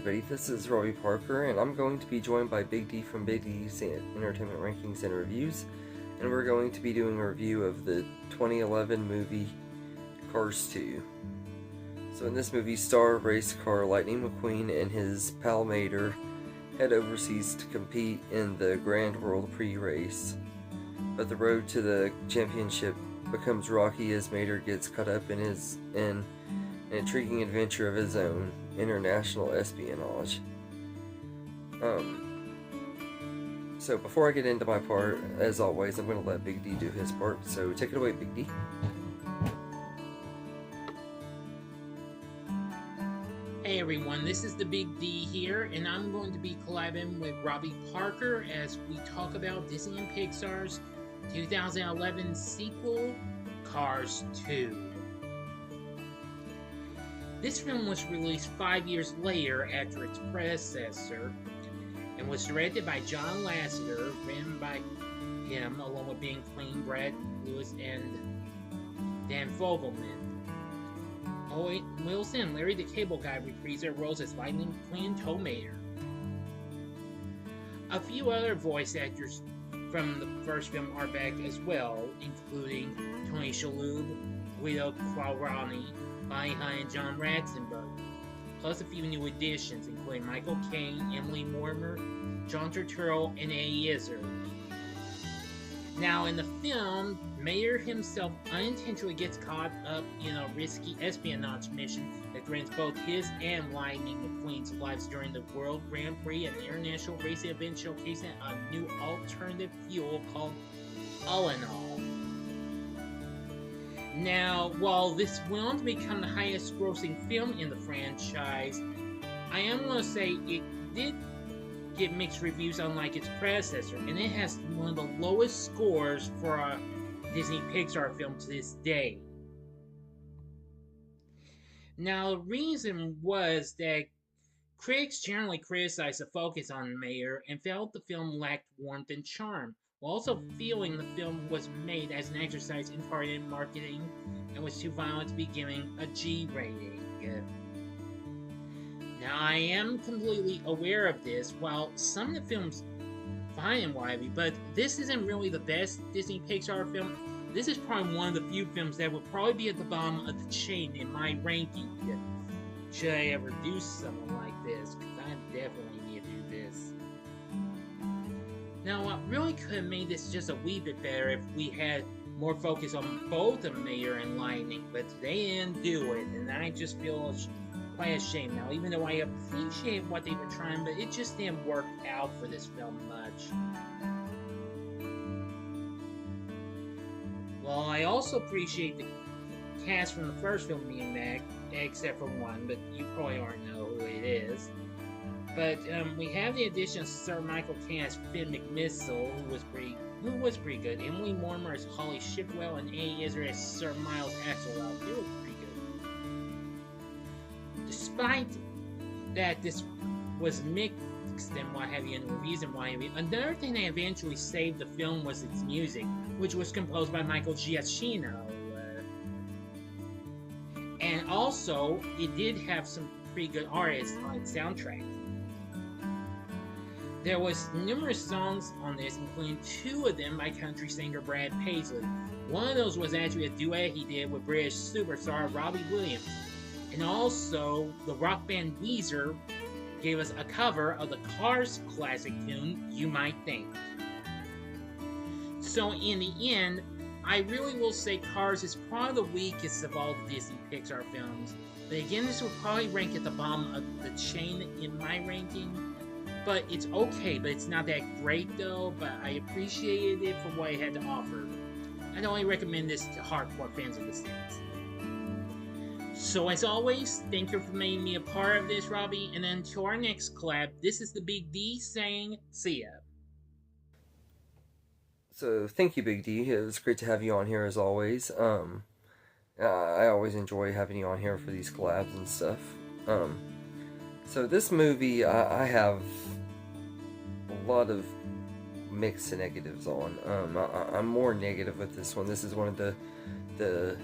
everybody, this is Robbie Parker, and I'm going to be joined by Big D from Big D's Entertainment Rankings and Reviews, and we're going to be doing a review of the 2011 movie Cars 2. So in this movie, star race car Lightning McQueen and his pal Mater head overseas to compete in the Grand World Prix race, but the road to the championship becomes rocky as Mater gets caught up in an intriguing adventure of his own, international espionage. So before I get into my part, as always, I'm going to let Big D do his part, so take it away, Big D. Hey everyone, this is the Big D here, and I'm going to be collabing with Robbie Parker as we talk about Disney and Pixar's 2011 sequel, Cars 2. This film was released 5 years later after its predecessor, and was directed by John Lasseter, written by him, along with Ben Kling, Brad Lewis, and Dan Fogelman. Owen Wilson and Larry the Cable Guy reprise their roles as Lightning McQueen and Tow Mater. A few other voice actors from the first film are back as well, including Tony Shalhoub, Guido Guarani, Bonnie Hunt, and John Ratzenberger, plus a few new additions, including Michael Caine, Emily Mortimer, John Turturro, and Eddie Izzard. Now, in the film, Mater himself unintentionally gets caught up in a risky espionage mission that threatens both his and Lightning McQueen's lives during the World Grand Prix, an international racing event showcasing a new alternative fuel called All-in-All. Now, while this went on to become the highest grossing film in the franchise, I am going to say it did get mixed reviews unlike its predecessor, and it has one of the lowest scores for a Disney Pixar film to this day. Now, the reason was that critics generally criticized the focus on Mater and felt the film lacked warmth and charm, while also feeling the film was made as an exercise in targeted marketing and was too violent to be given a G rating. Now, I am completely aware of this. While some of the film's fine and lively, but this isn't really the best Disney Pixar film. This is probably one of the few films that would probably be at the bottom of the chain in my ranking. Should I ever do something like this? Because I definitely need to do this. Now, what really could have made this just a wee bit better if we had more focus on both of Mater and Lightning, but they didn't do it, and I just feel quite ashamed now, even though I appreciate what they were trying, but it just didn't work out for this film much. Well, I also appreciate the cast from the first film being back, except for one, but you probably already know who it is. But we have the addition of Sir Michael Caine as Finn McMissile, who was pretty good. Emily Mortimer as Holly Shipwell, and Eddie Izzard as Sir Miles Axelrod. They were pretty good. Despite that this was mixed and what have you in the reviews and what have you, another thing that eventually saved the film was its music, which was composed by Michael Giacchino. And also, it did have some pretty good artists on its soundtrack. There was numerous songs on this, including two of them by country singer Brad Paisley. One of those was actually a duet he did with British superstar Robbie Williams. And also, the rock band Weezer gave us a cover of the Cars classic tune, You Might Think. So in the end, I really will say Cars is probably the weakest of all the Disney Pixar films. But again, this will probably rank at the bottom of the chain in my ranking. But it's okay, but it's not that great though, but I appreciated it for what it had to offer. I'd only recommend this to hardcore fans of the series. So as always, thank you for making me a part of this, Robbie, and until our next collab, this is the Big D saying, see ya. So thank you, Big D. It was great to have you on here as always. I always enjoy having you on here for these collabs and stuff. So this movie, I have a lot of mixed negatives on. I'm more negative with this one. This is one of the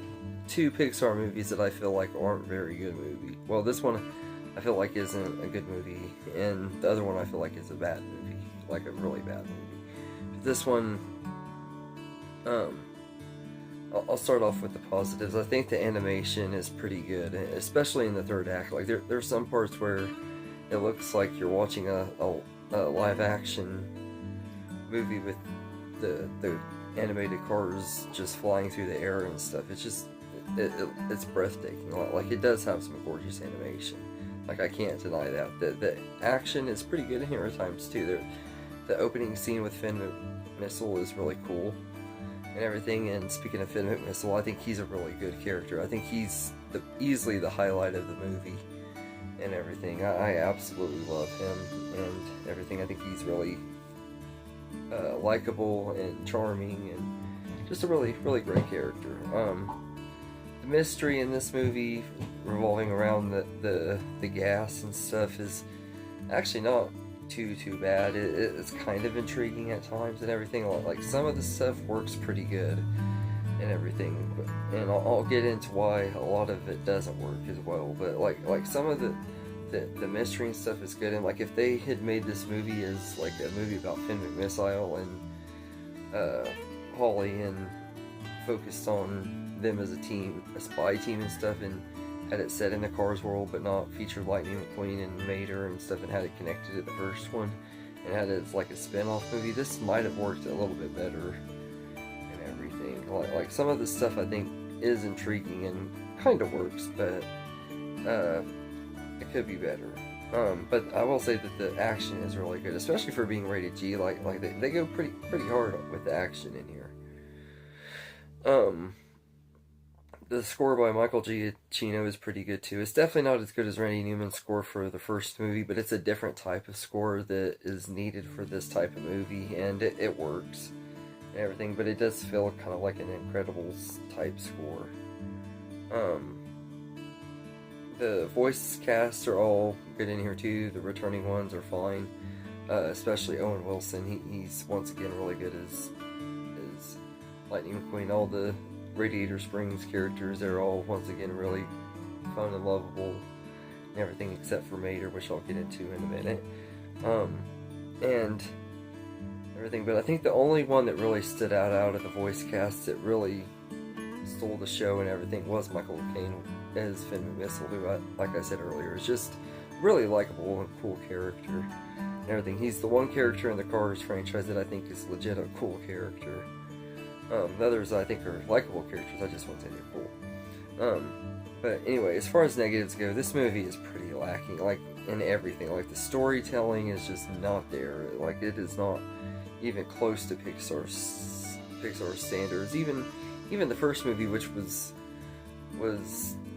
two Pixar movies that I feel like aren't very good movies. Well, this one I feel like isn't a good movie, and the other one I feel like is a bad movie, like a really bad movie. But this one, I'll start off with the positives. I think the animation is pretty good, especially in the third act. Like there's some parts where it looks like you're watching a live action movie with the animated cars just flying through the air and stuff. It's just it's breathtaking. Like it does have some gorgeous animation. Like I can't deny that. The action is pretty good in here at times too. The opening scene with Finn McMissile is really cool and everything. And speaking of Finn McMissile, I think he's a really good character. I think he's easily the highlight of the movie and everything. I absolutely love him and everything. I think he's really likable and charming and just a really, really great character. The mystery in this movie revolving around the gas and stuff is actually not too bad. It's kind of intriguing at times and everything. Like some of the stuff works pretty good and everything, and I'll get into why a lot of it doesn't work as well. But like some of the mystery and stuff is good, and like if they had made this movie as like a movie about Finn McMissile and Holly and focused on them as a team, a spy team and stuff, and had it set in the Cars world but not featured Lightning McQueen and Mater and stuff, and had it connected to the first one and had it as like a spin-off movie, this might have worked a little bit better and everything. Like some of the stuff I think is intriguing and kind of works, but it could be better. But I will say that the action is really good, especially for being rated G. Like they go pretty hard with the action in here. The score by Michael Giacchino is pretty good too. It's definitely not as good as Randy Newman's score for the first movie, but it's a different type of score that is needed for this type of movie, and it works and everything, but it does feel kind of like an Incredibles type score. The voice casts are all good in here too. The returning ones are fine, especially Owen Wilson. He's once again really good as Lightning McQueen. All the Radiator Springs characters, they're all once again really fun and lovable and everything, except for Mater, which I'll get into in a minute, and everything. But I think the only one that really stood out of the voice cast that really stole the show and everything was Michael Caine as Finn McMissile, who, like I said earlier, is just really likable and cool character and everything. He's the one character in the Cars franchise that I think is legit a cool character. The others I think are likable characters, I just won't say they're cool. But anyway, as far as negatives go, this movie is pretty lacking, like, in everything. Like, the storytelling is just not there. Like, it is not even close to Pixar standards. Even the first movie, which was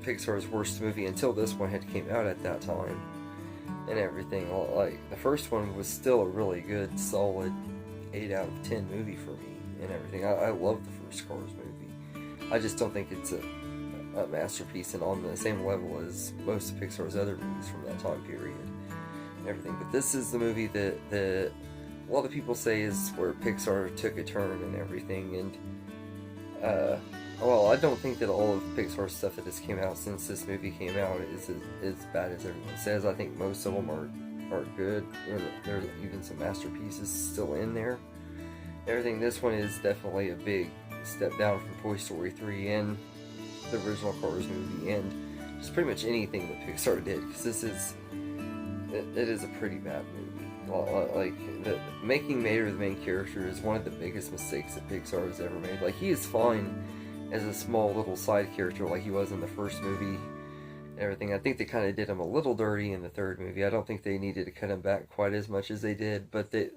Pixar's worst movie until this one had came out at that time and everything. Like, the first one was still a really good, solid 8 out of 10 movie for me and everything. I love the first Cars movie. I just don't think it's a masterpiece and on the same level as most of Pixar's other movies from that time period and everything. But this is the movie that a lot of people say is where Pixar took a turn and everything. And well, I don't think that all of Pixar's stuff that has came out since this movie came out is as bad as everyone says. I think most of them are good, and there's even some masterpieces still in there. Everything. This one is definitely a big step down from Toy Story 3 and the original Cars movie, and just pretty much anything that Pixar did, because it is a pretty bad movie. Like, making Mater the main character is one of the biggest mistakes that Pixar has ever made. Like, he is fine as a small little side character like he was in the first movie and everything. I think they kind of did him a little dirty in the third movie. I don't think they needed to cut him back quite as much as they did, but they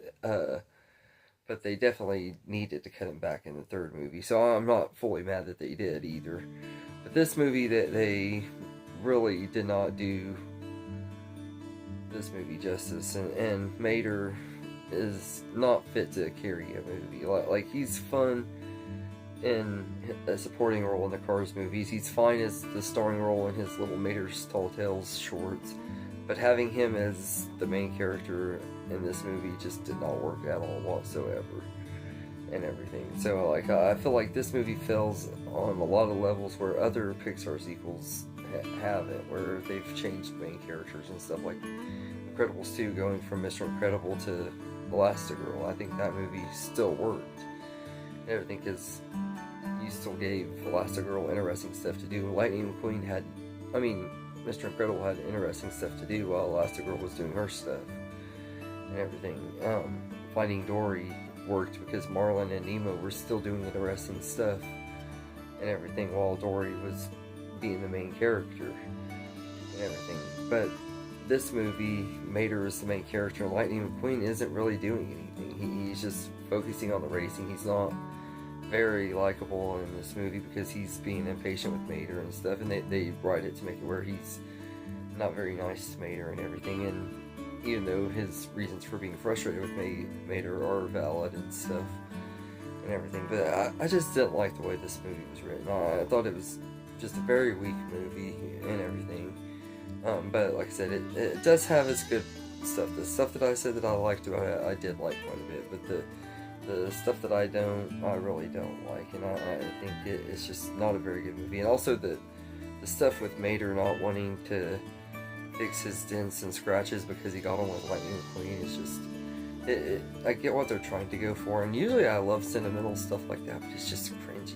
definitely needed to cut him back in the third movie, so I'm not fully mad that they did either. But this movie, that they really did not do this movie justice, and Mater is not fit to carry a movie. Like he's fun in a supporting role in the Cars movies. He's fine as the starring role in his little Mater's Tall Tales shorts, but having him as the main character in this movie just did not work at all whatsoever and everything. So like I feel like this movie fails on a lot of levels where other Pixar sequels haven't, where they've changed main characters and stuff, like Incredibles 2 going from Mr. Incredible to Elastigirl. I think that movie still worked and everything, because you still gave Elastigirl interesting stuff to do. Lightning McQueen had, Mr. Incredible had interesting stuff to do while Elastigirl was doing her stuff and everything. Finding Dory worked because Marlin and Nemo were still doing interesting stuff and everything, while Dory was being the main character and everything. But this movie, Mater is the main character, and Lightning McQueen isn't really doing anything. He's just focusing on the racing. He's not very likable in this movie because he's being impatient with Mater and stuff, and they write it to make it where he's not very nice to Mater and everything, and even though his reasons for being frustrated with Mater are valid and stuff and everything, but I just didn't like the way this movie was written. I thought it was just a very weak movie and everything, but like I said, it does have its good stuff. The stuff that I said that I liked about it, I did like quite a bit, but the stuff that I really don't like, and I think it's just not a very good movie. And also the stuff with Mater not wanting to fix his dents and scratches because he got on with Lightning McQueen is just, I get what they're trying to go for, and usually I love sentimental stuff like that, but it's just cringy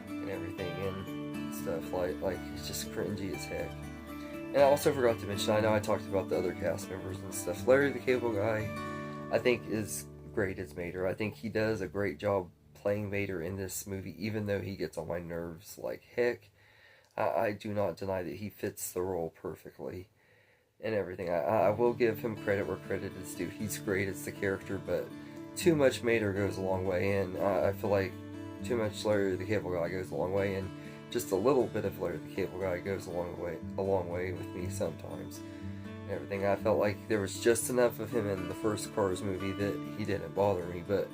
and everything and stuff, like it's just cringy as heck. And I also forgot to mention, I know I talked about the other cast members and stuff. Larry the Cable Guy, I think, is great as Mater. I think he does a great job playing Mater in this movie, even though he gets on my nerves like heck. I do not deny that he fits the role perfectly and everything. I will give him credit where credit is due. He's great as the character, but too much Mater goes a long way, and I feel like too much Larry the Cable Guy goes a long way, and just a little bit of Larry the Cable Guy goes a long way with me sometimes and everything. I felt like there was just enough of him in the first Cars movie that he didn't bother me, but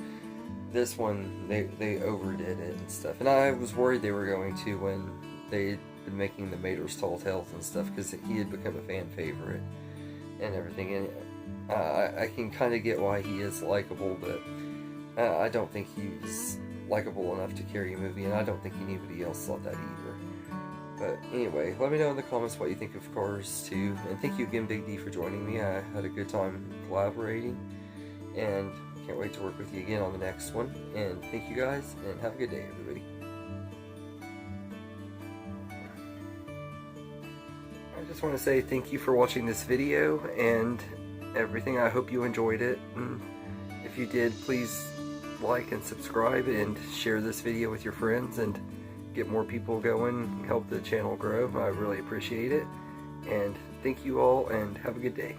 this one, they overdid it and stuff, and I was worried they were going to when they'd been making the Mater's Tall Tales and stuff, because he had become a fan favorite and everything, and I can kind of get why he is likable, but I don't think he's likable enough to carry a movie, and I don't think anybody else thought that either. But anyway, let me know in the comments what you think of Cars 2, and thank you again, Big D, for joining me. I had a good time collaborating, and can't wait to work with you again on the next one. And thank you guys, and have a good day, everybody. I just want to say thank you for watching this video and everything. I hope you enjoyed it, and if you did, please like and subscribe and share this video with your friends and get more people going, help the channel grow. I really appreciate it, and thank you all, and have a good day.